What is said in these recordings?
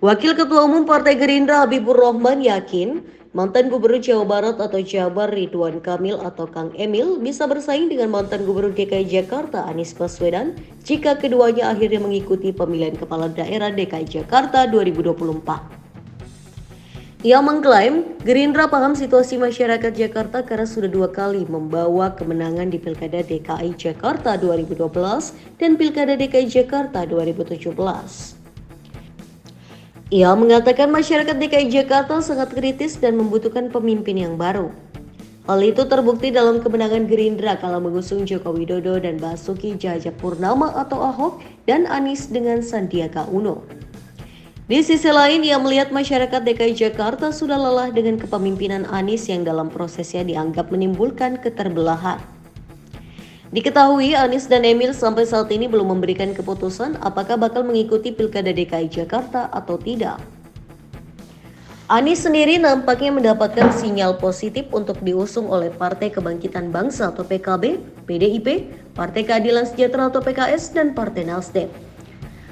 Wakil Ketua Umum Partai Gerindra Habibur Rahman yakin mantan Gubernur Jawa Barat atau Jabar Ridwan Kamil atau Kang Emil bisa bersaing dengan mantan Gubernur DKI Jakarta Anies Baswedan jika keduanya akhirnya mengikuti pemilihan kepala daerah DKI Jakarta 2024. Ia mengklaim Gerindra paham situasi masyarakat Jakarta karena sudah 2 kali membawa kemenangan di Pilkada DKI Jakarta 2012 dan Pilkada DKI Jakarta 2017. Ia mengatakan masyarakat DKI Jakarta sangat kritis dan membutuhkan pemimpin yang baru. Hal itu terbukti dalam kemenangan Gerindra kala mengusung Joko Widodo dan Basuki Cahayapurnama atau Ahok dan Anies dengan Sandiaga Uno. Di sisi lain, ia melihat masyarakat DKI Jakarta sudah lelah dengan kepemimpinan Anies yang dalam prosesnya dianggap menimbulkan keterbelahan. Diketahui Anies dan Emil sampai saat ini belum memberikan keputusan apakah bakal mengikuti Pilkada DKI Jakarta atau tidak. Anies sendiri nampaknya mendapatkan sinyal positif untuk diusung oleh Partai Kebangkitan Bangsa atau PKB, PDIP, Partai Keadilan Sejahtera atau PKS, dan Partai Nasdem.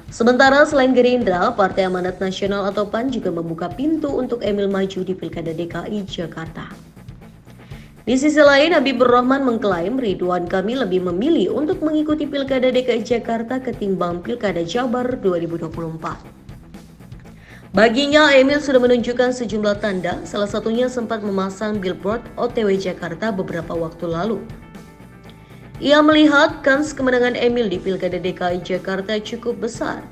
Sementara selain Gerindra, Partai Amanat Nasional atau PAN juga membuka pintu untuk Emil maju di Pilkada DKI Jakarta. Di sisi lain, Habibur Rahman mengklaim Ridwan Kamil lebih memilih untuk mengikuti Pilkada DKI Jakarta ketimbang Pilkada Jabar 2024. Baginya, Emil sudah menunjukkan sejumlah tanda, salah satunya sempat memasang billboard OTW Jakarta beberapa waktu lalu. Ia melihat kans kemenangan Emil di Pilkada DKI Jakarta cukup besar.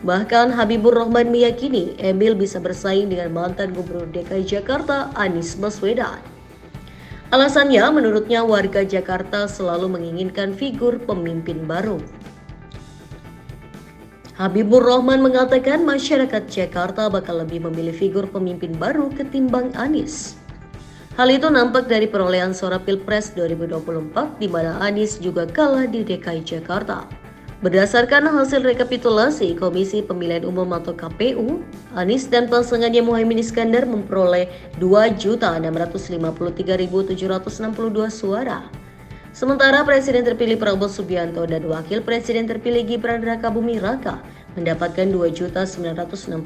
Bahkan Habibur Rahman meyakini Emil bisa bersaing dengan mantan Gubernur DKI Jakarta Anies Baswedan. Alasannya, menurutnya warga Jakarta selalu menginginkan figur pemimpin baru. Habibur Rahman mengatakan masyarakat Jakarta bakal lebih memilih figur pemimpin baru ketimbang Anies. Hal itu nampak dari perolehan suara Pilpres 2024 di mana Anies juga kalah di DKI Jakarta. Berdasarkan hasil rekapitulasi Komisi Pemilihan Umum atau KPU, Anies dan pasangannya Muhaimin Iskandar memperoleh 2.653.762 suara. Sementara Presiden terpilih Prabowo Subianto dan Wakil Presiden terpilih Gibran Rakabuming Raka mendapatkan 2.962.011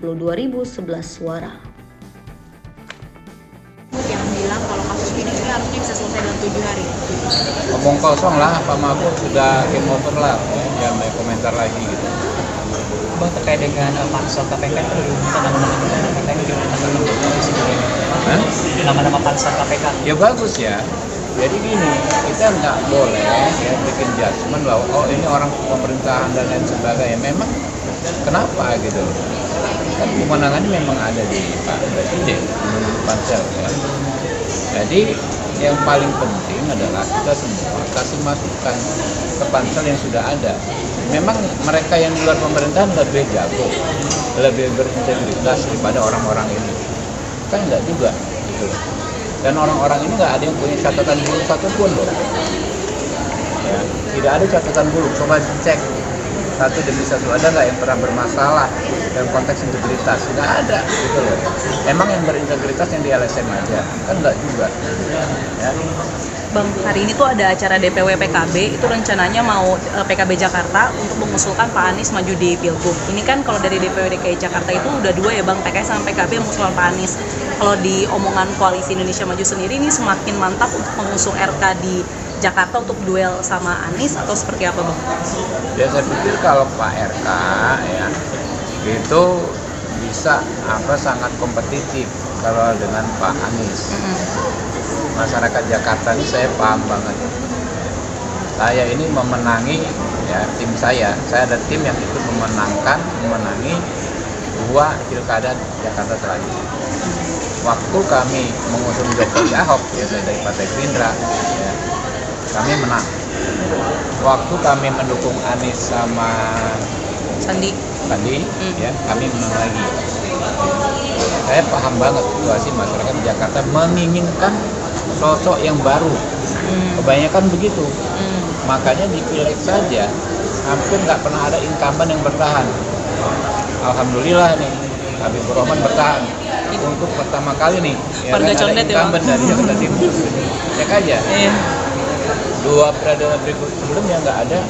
suara. Yang bilang kalau kasus ini harusnya bisa selesai dalam 7 hari. Ngomong kosong lah, Pak Mahfud sudah game over lah, ya mau komentar lagi gitu. Bang, terkait dengan pansel KPK itu minta nama-nama KPK yang gimana nama-nama pansel KPK? Ya bagus ya. Jadi gini, kita nggak boleh ya bikin judgement bahwa oh ini orang pemerintahan dan lain sebagainya. Memang kenapa gitu? Kan kemenangannya memang ada di Pak Presiden menurut pansel ya. Jadi yang paling penting adalah kita semua kasih masukan ke pansel yang sudah ada. Memang mereka yang di luar pemerintahan lebih jago, lebih berintegritas daripada orang-orang ini. Kan enggak juga gitu. Dan orang-orang ini nggak ada yang punya catatan buruk satupun loh. Ya, tidak ada catatan buruk. Coba cek satu demi satu, ada nggak yang pernah bermasalah dalam konteks integritas? Nggak ada gitu loh. Emang yang berintegritas yang di LSM aja? Kan nggak juga. Ya. Bang, hari ini tuh ada acara DPW PKB, itu rencananya mau PKB Jakarta untuk mengusulkan Pak Anies maju di Pilgub. Ini kan kalau dari DPW DKI Jakarta itu udah 2 ya Bang, PKS sama PKB mengusulkan Pak Anies. Kalau di omongan Koalisi Indonesia Maju sendiri ini semakin mantap untuk mengusung RK di Jakarta untuk duel sama Anies atau seperti apa Bang? Ya saya pikir kalau Pak RK ya itu bisa sangat kompetitif kalau dengan Pak Anies. Masyarakat Jakarta ini saya paham banget. Saya ini memenangi ya tim saya ada tim yang ikut memenangi 2 pilkada Jakarta terakhir. Waktu kami mengusung Jokowi Ahok ya saya dari Partai Gerindra ya, kami menang. Waktu kami mendukung Anies sama Sandi ya kami menang lagi. Saya paham banget situasi masyarakat di Jakarta menginginkan sosok yang baru. Kebanyakan begitu. Makanya di Pileg saja hampir nggak pernah ada incumbent yang bertahan. Alhamdulillah nih Habibur Rahman bertahan untuk pertama kali nih ya, kan ada incumbent dari Jakarta Timur. Cek aja 2 periode berikut sebelumnya nggak ada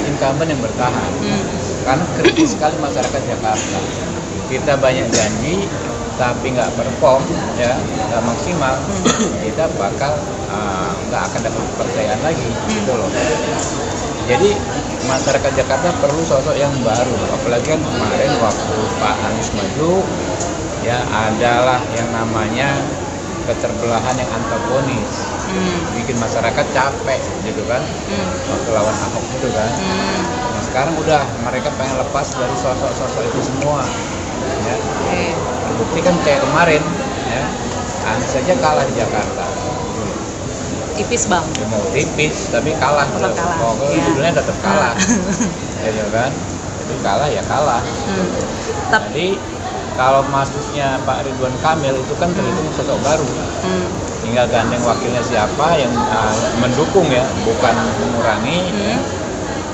incumbent yang bertahan karena kritis sekali masyarakat Jakarta. kita banyak janji tapi nggak perform, ya nggak maksimal, kita bakal nggak akan dapat kepercayaan lagi, gitu loh. Jadi masyarakat Jakarta perlu sosok yang baru, apalagi kan kemarin waktu Pak Anies maju, ya adalah yang namanya keterbelahan yang antagonis, bikin masyarakat capek, gitu kan, waktu lawan Ahok itu kan. Nah, sekarang udah mereka pengen lepas dari sosok-sosok itu semua, ya. Bukti kan kayak kemarin, ya, Anies saja kalah di Jakarta. Tipis bang. Mau tipis tapi kalah, Tetap kalah. pokoknya Iya. judulnya tetap kalah, gitu kan. Itu kalah ya kalah. Jadi kalau masuknya Pak Ridwan Kamil itu kan terhitung sosok baru, tinggal gandeng wakilnya siapa yang mendukung, ya, bukan mengurangi,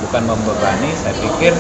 bukan membebani. Saya pikir